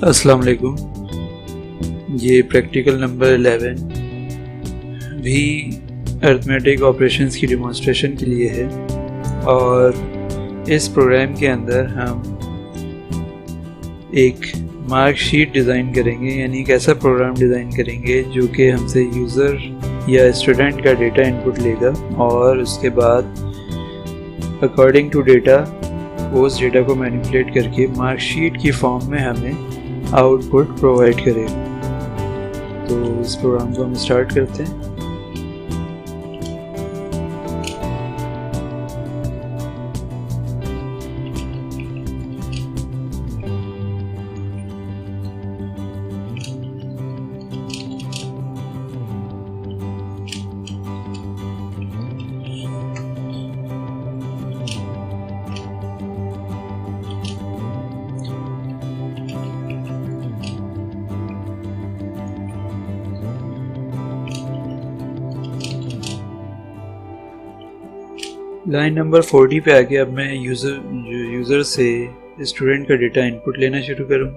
अस्सलाम वालेकुम। ये प्रैक्टिकल नंबर 11 भी अरिथमेटिक ऑपरेशंस की डिमॉन्स्ट्रेशन के लिए है और इस प्रोग्राम के अंदर हम एक मार्क शीट डिज़ाइन करेंगे, यानी एक ऐसा प्रोग्राम डिज़ाइन करेंगे जो कि हमसे यूज़र या स्टूडेंट का डेटा इनपुट लेगा और उसके बाद अकॉर्डिंग टू डेटा उस डेटा को मैनिपुलेट करके मार्कशीट की फॉर्म में हमें आउटपुट प्रोवाइड करेगा। तो इस प्रोग्राम को हम स्टार्ट करते हैं। लाइन नंबर 40 पे आके अब मैं यूज़र से स्टूडेंट का डेटा इनपुट लेना शुरू करूँ,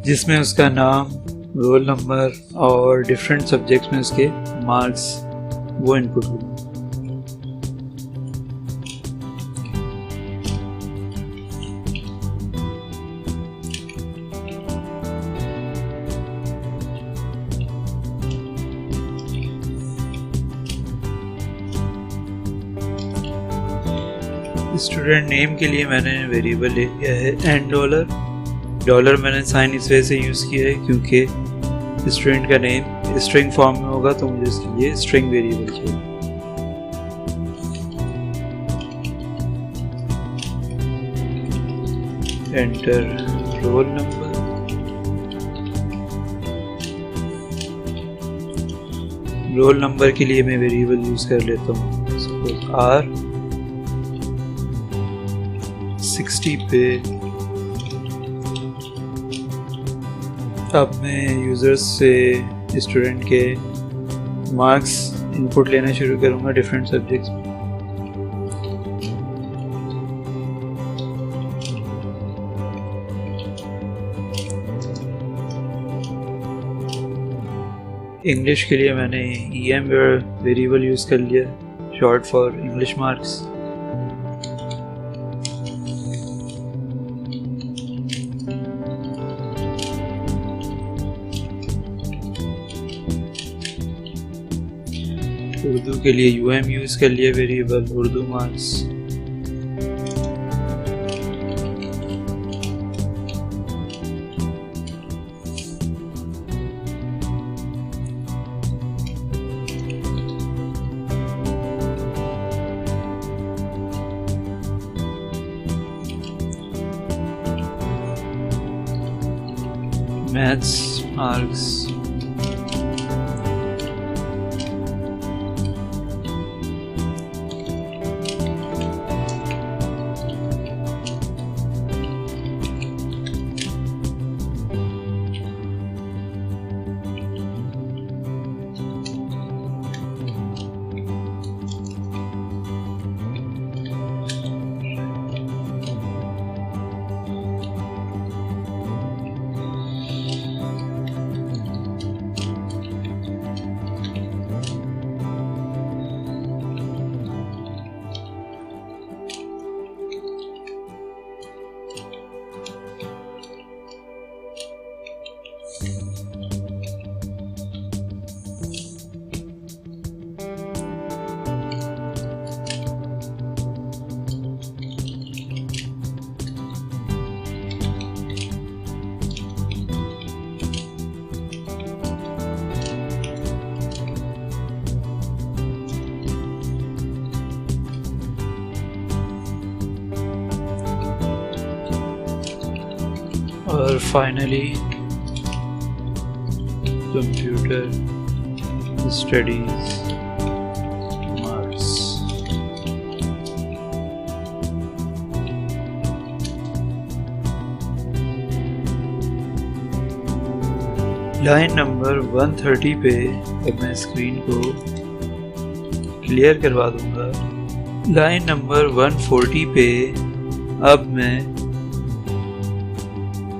जिसमें उसका नाम, रोल नंबर और डिफरेंट सब्जेक्ट्स में उसके मार्क्स वो इनपुट करूँ। स्टूडेंट नेम के लिए मैंने वेरिएबल ले लिया है एंड डॉलर मैंने साइन इस वजह से यूज़ किया है क्योंकि स्टूडेंट का नेम स्ट्रिंग फॉर्म में होगा तो मुझे इसके लिए स्ट्रिंग वेरिएबल चाहिए। Enter roll number, roll number के लिए मैं वेरिएबल यूज़ कर लेता हूँ सपोज आर 60 पे। अब मैं यूज़र्स से स्टूडेंट के मार्क्स इनपुट लेना शुरू करूँगा डिफरेंट सब्जेक्ट्स में। इंग्लिश के लिए मैंने EM वेरिएबल यूज़ कर लिया, short for English marks. Urdu के लिए UM यूज़ कर लिया variable Urdu marks. Maths marks, और finally computer studies marks. Line number 130 पे अब मैं स्क्रीन को क्लियर करवा दूंगा। लाइन नंबर 140 पे अब मैं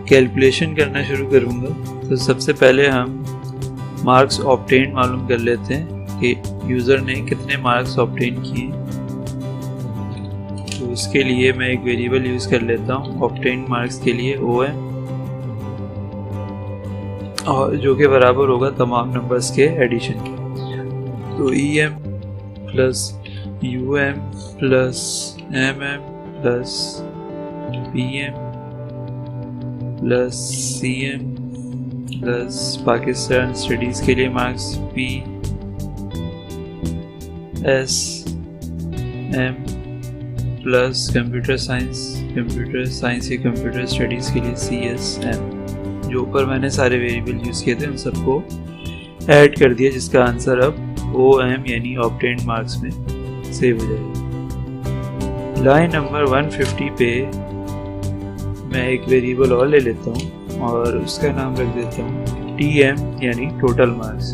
कैलकुलेशन करना शुरू करूँगा तो सबसे पहले हम मार्क्स ऑब्टेन मालूम कर लेते हैं कि यूज़र ने कितने मार्क्स ऑब्टेन किए। तो उसके लिए मैं एक वेरिएबल यूज़ कर लेता हूँ ऑब्टेन मार्क्स के लिए OM, और जो कि बराबर होगा तमाम नंबर्स के एडिशन के। तो EM plus UM plus MM plus PM plus CM plus Pakistan studies के लिए marks PSM plus computer science या कंप्यूटर स्टडीज़ के लिए CSM। जो ऊपर मैंने सारे वेरिएबल यूज़ किए थे उन सबको ऐड कर दिया, जिसका आंसर अब OM यानी ऑब्टेन्ड मार्क्स में सेव हो जाएगा। लाइन नंबर 150 पे मैं एक वेरिएबल और ले लेता हूँ और उसका नाम रख देता हूँ TM यानी टोटल मार्क्स।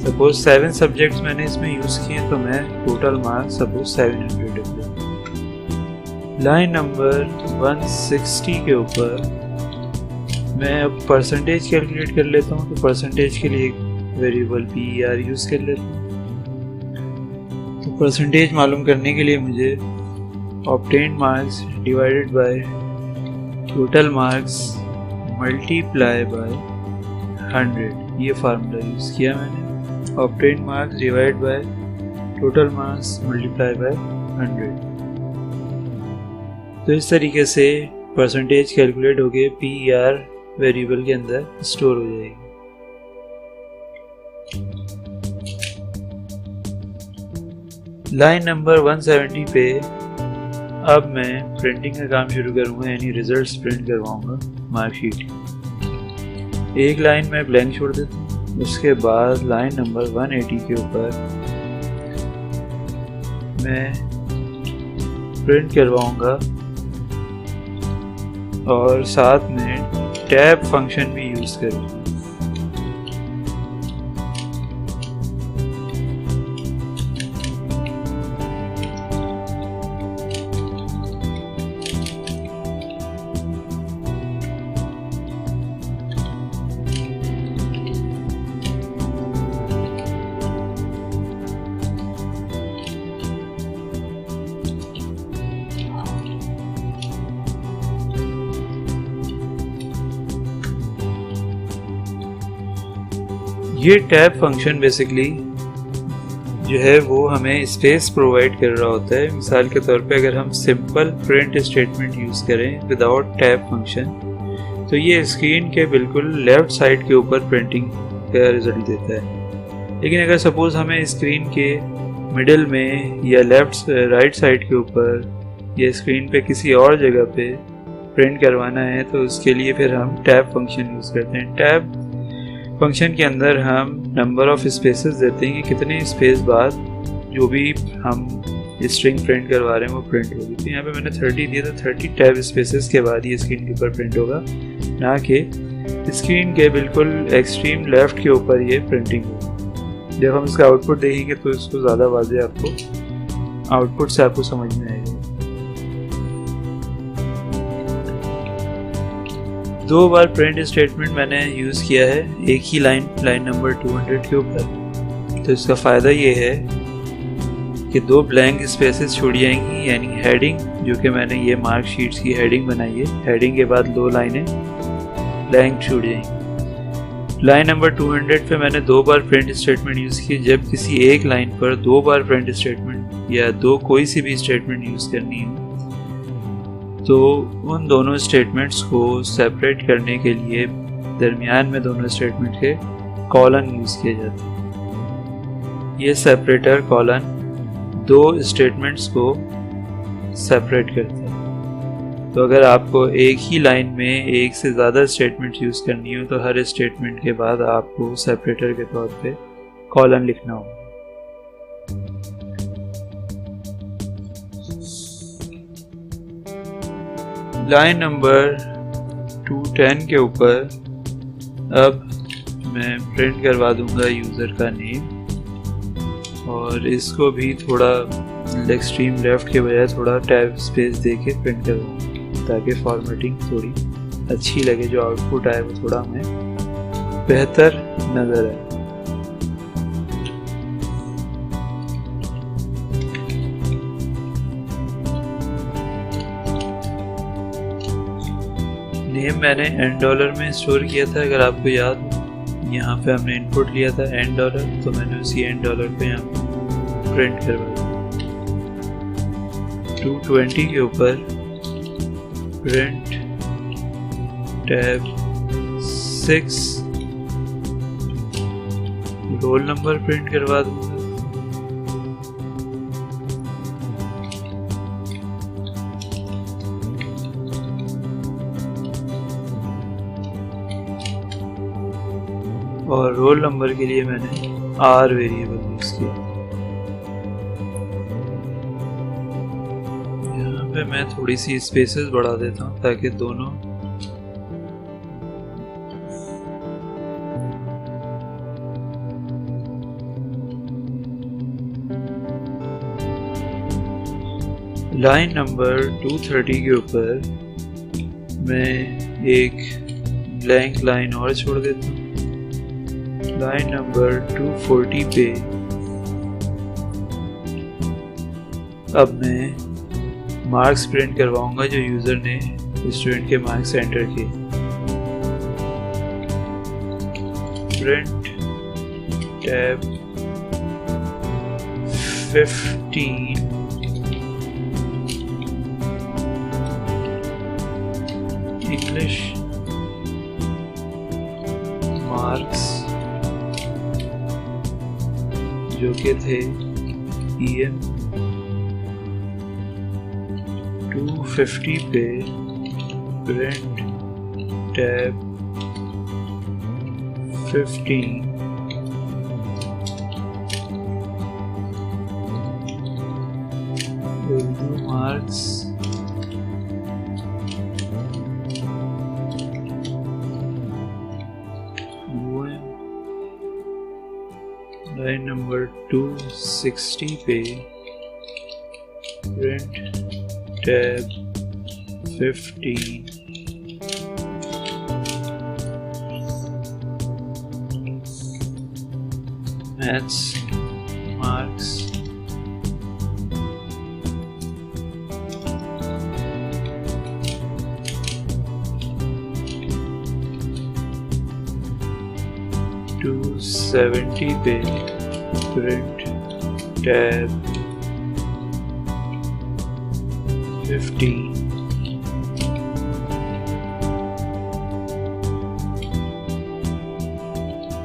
सपोज 7 सब्जेक्ट्स मैंने इसमें यूज़ किए तो मैं टोटल मार्क्स सपोज 700 लिख दूँ। लाइन नंबर 160 के ऊपर मैं अब परसेंटेज कैलकुलेट कर लेता हूँ। तो परसेंटेज के लिए एक वेरिएबल PER यूज़ कर लेता हूँ। तो परसेंटेज मालूम करने के लिए मुझे obtained marks divided by total marks multiply by 100, ये फार्मूला यूज़ किया मैंने। Obtained marks divide by total marks multiply by 100। तो इस तरीके से परसेंटेज कैलकुलेट होके PER वेरिएबल के अंदर स्टोर हो जाएगी। लाइन नंबर 170 पे अब मैं प्रिंटिंग का काम शुरू करूँगा, यानी रिजल्ट्स प्रिंट करवाऊँगा मार्कशीट। एक लाइन मैं ब्लैंक छोड़ देता हूँ। उसके बाद लाइन नंबर 180 के ऊपर मैं प्रिंट करवाऊँगा और साथ में टैब फंक्शन भी यूज़ करूँगा। ये टैब फंक्शन बेसिकली जो है वो हमें स्पेस प्रोवाइड कर रहा होता है। मिसाल के तौर पे अगर हम सिंपल प्रिंट स्टेटमेंट यूज़ करें विदाउट टैब फंक्शन तो ये स्क्रीन के बिल्कुल लेफ़्ट साइड के ऊपर प्रिंटिंग का रिजल्ट देता है। लेकिन अगर सपोज़ हमें स्क्रीन के मिडिल में या राइट साइड के ऊपर या स्क्रीन पे किसी और जगह पे प्रिंट करवाना है तो उसके लिए फिर हम टैब फंक्शन यूज़ करते हैं। टैब फंक्शन के अंदर हम नंबर ऑफ स्पेसेस देते हैं कि कितने स्पेस बाद जो भी हम स्ट्रिंग प्रिंट करवा रहे हैं वो प्रिंट होगी। तो यहाँ पे मैंने 30 दिया था, 30 टैब स्पेसेस के बाद ये स्क्रीन के ऊपर प्रिंट होगा, ना कि स्क्रीन के बिल्कुल एक्सट्रीम लेफ्ट के ऊपर ये प्रिंटिंग होगी। जब हम इसका आउटपुट देखेंगे तो इसको ज़्यादा वाज़ेह आपको आउटपुट से आपको समझ में आएगा। 2 बार प्रिंट स्टेटमेंट मैंने यूज़ किया है एक ही लाइन नंबर 200 के ऊपर। तो इसका फ़ायदा ये है कि 2 ब्लैंक स्पेसेस छोड़ जाएंगी, यानी हेडिंग जो कि मैंने ये मार्कशीट्स की हेडिंग बनाई है, हेडिंग के बाद 2 लाइनें ब्लैंक छूट जाएंगी। लाइन नंबर 200 पे मैंने 2 बार प्रिंट स्टेटमेंट यूज़ की। जब किसी एक लाइन पर 2 बार प्रिंट स्टेटमेंट या कोई सी भी स्टेटमेंट यूज़ करनी है तो उन दोनों स्टेटमेंट्स को सेपरेट करने के लिए दरमियान में दोनों स्टेटमेंट के कॉलन यूज़ किए जाते हैं। ये सेपरेटर कॉलन 2 स्टेटमेंट्स को सेपरेट करता है। तो अगर आपको एक ही लाइन में एक से ज़्यादा स्टेटमेंट यूज़ करनी हो तो हर स्टेटमेंट के बाद आपको सेपरेटर के तौर पे कॉलन लिखना होगा। लाइन नंबर 210 के ऊपर अब मैं प्रिंट करवा दूंगा यूज़र का नेम और इसको भी थोड़ा एक्सट्रीम लेफ़्ट के बजाय थोड़ा टैब स्पेस दे के प्रिंट करवाऊँगा ताकि फॉर्मेटिंग थोड़ी अच्छी लगे, जो आउटपुट आए वो थोड़ा हमें बेहतर नजर आए। नेम मैंने $n में स्टोर किया था, अगर आपको याद हो। यहाँ पे हमने इनपुट लिया था $n, तो मैंने उसी $n पे यहाँ प्रिंट करवा दिया। 220 के ऊपर print tab 6 roll number print करवा दूंगा। और रोल नंबर के लिए मैंने R वेरिएबल यूज किया। यहाँ पे मैं थोड़ी सी स्पेसेस बढ़ा देता हूँ ताकि दोनों लाइन नंबर 230 के ऊपर मैं एक ब्लैंक लाइन और छोड़ देता हूँ। लाइन नंबर 240 पे अब मैं मार्क्स प्रिंट करवाऊंगा जो यूजर ने स्टूडेंट के मार्क्स एंटर किए। प्रिंट टैब 15 इंग्लिश मार्क्स जो के थे EM 250 पे print tab 15 Urdu marks line number 260 पे प्रिंट टैब 15 मैथ्स मार्क्स 270 पे प्रिंट टैब 15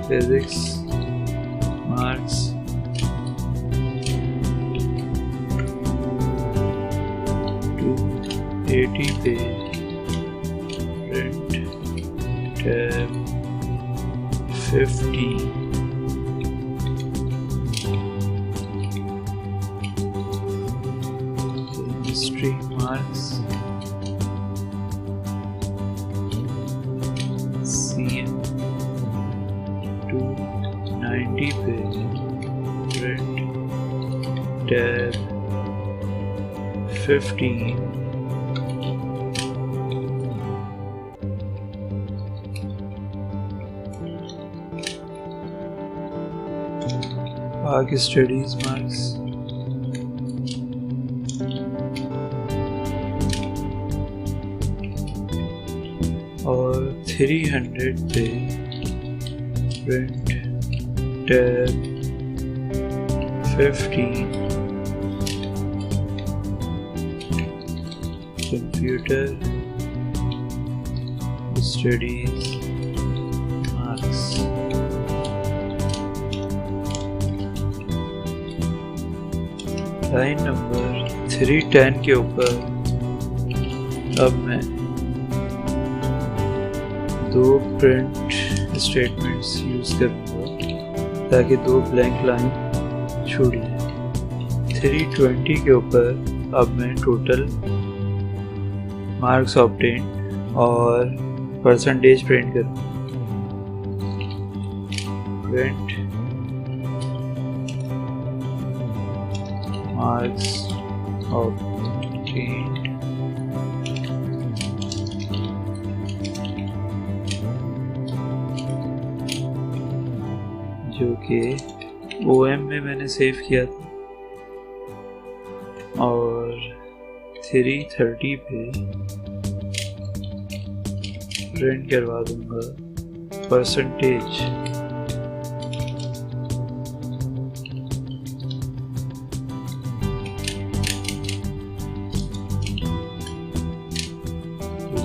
फिजिक्स मार्क्स 280 पे print tab 15 history marks CM 290 पे प्रिंट टैब 15 पाक स्टडीज मार्क्स और 300 पे print tab 15 computer studies marks line number 310 के ऊपर अब मैं दो प्रिंट स्टेटमेंट्स यूज करूँगा ताकि दो ब्लैंक लाइन छोड़ लें। 320 के ऊपर अब मैं टोटल मार्क्स ऑब्टेन और परसेंटेज प्रिंट करूँगा। प्रिंट marks obtained जो कि OM में मैंने सेव किया था, और 330 पे प्रिंट करवा दूंगा परसेंटेज।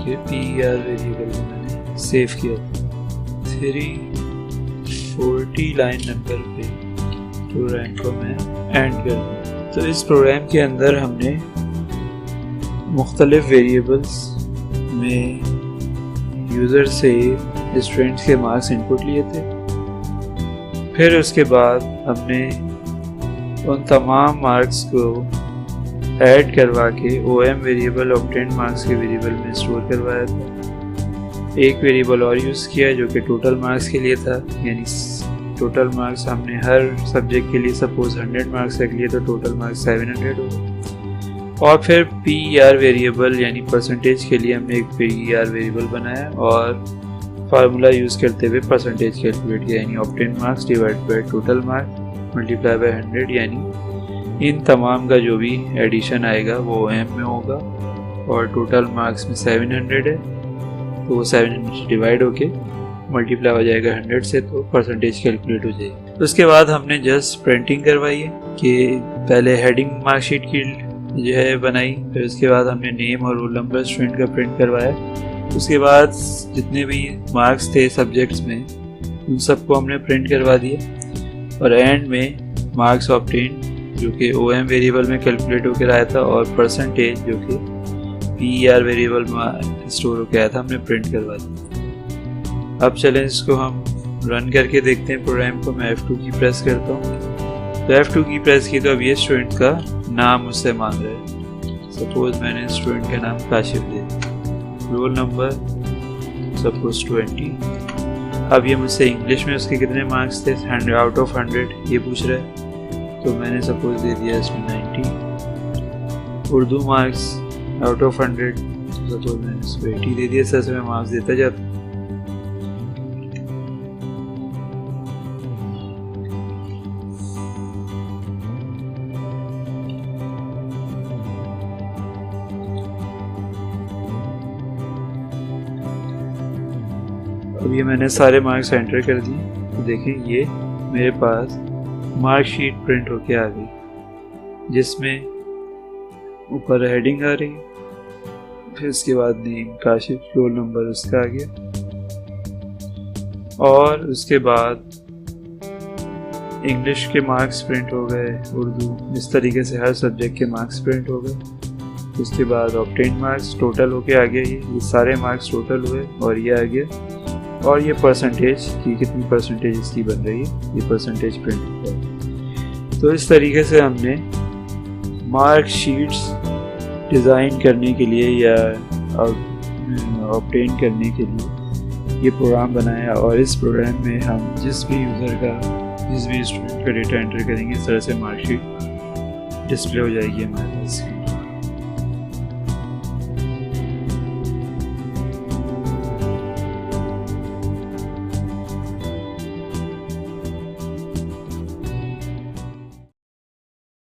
ये PER वेरिएबल में मैंने सेव किया था। 340 लाइन नंबर पे प्रोग्राम को मैं एंड कर दूँ। तो इस प्रोग्राम के अंदर हमने मुख्तलिफ वेरिएबल्स में यूज़र से स्टूडेंट्स के मार्क्स इनपुट लिए थे। फिर उसके बाद हमने उन तमाम मार्क्स को ऐड करवा के OM वेरिएबल ऑब्टेन मार्क्स के वेरिएबल में स्टोर करवाया था। एक वेरिएबल और यूज़ किया जो कि टोटल मार्क्स के लिए था, यानी टोटल मार्क्स हमने हर सब्जेक्ट के लिए सपोज 100 मार्क्स रख लिए तो टोटल मार्क्स 700 हो गए। और फिर PER वेरिएबल यानी परसेंटेज के लिए हमने एक PER वेरिएबल बनाया और फार्मूला यूज़ करते हुए परसेंटेज कैलकुलेट किया, यानी obtain marks divide by total marks multiply by 100, यानी इन तमाम का जो भी एडिशन आएगा वो OM में होगा और टोटल मार्क्स में 700 है तो वो 700 डिवाइड होके मल्टीप्लाई हो जाएगा 100 से, तो परसेंटेज कैलकुलेट हो जाएगी। उसके बाद हमने जस्ट प्रिंटिंग करवाई है कि पहले हेडिंग मार्कशीट की जो है बनाई, फिर उसके बाद हमने नेम और रोल नंबर स्टूडेंट का प्रिंट करवाया। उसके बाद जितने भी मार्क्स थे सब्जेक्ट्स में उन सबको हमने प्रिंट करवा दिया और एंड में मार्क्स ऑब्टेन जो कि OM वेरिएबल में कैलकुलेट होकर आया था और परसेंटेज जो कि PER वेरिएबल में स्टोर होकर आया था हमने प्रिंट करवा दिया। अब चलें इसको हम रन करके देखते हैं प्रोग्राम को। मैं F2 की प्रेस करता हूँ तो F2 की प्रेस की तो अब ये स्टूडेंट का नाम मुझसे मांग रहा है। सपोज मैंने स्टूडेंट का नाम काशिफ दे, रोल नंबर सपोज 20। अब ये मुझसे इंग्लिश में उसके कितने मार्क्स थे 100 आउट ऑफ 100 ये पूछ रहा है, तो मैंने सपोज दे दिया इसमें 90। उर्दू मार्क्स आउट ऑफ 100 तो सपोज मैंने इसको 80 दे दिया। सर मैं मार्क्स देता जाता। अब ये मैंने सारे मार्क्स एंटर कर दिए तो देखें ये मेरे पास मार्कशीट प्रिंट होके आ गई जिसमें ऊपर हेडिंग आ रही, फिर उसके बाद नेम काशिफ, रोल नंबर उसका आ गया और उसके बाद इंग्लिश के मार्क्स प्रिंट हो गए, उर्दू, इस तरीके से हर सब्जेक्ट के मार्क्स प्रिंट हो गए। उसके बाद ऑब्टेन मार्क्स टोटल होके आ गया, ये सारे मार्क्स टोटल हुए और ये आ गया। और ये परसेंटेज की कितनी परसेंटेज इसकी बन रही है ये परसेंटेज प्रिंट होता है। तो इस तरीके से हमने मार्कशीट्स डिज़ाइन करने के लिए या ऑब्टेन करने के लिए ये प्रोग्राम बनाया और इस प्रोग्राम में हम जिस भी यूज़र का जिस भी स्टूडेंट का डेटा एंटर करेंगे इस तरह से मार्कशीट डिस्प्ले हो जाएगी हमारे पास।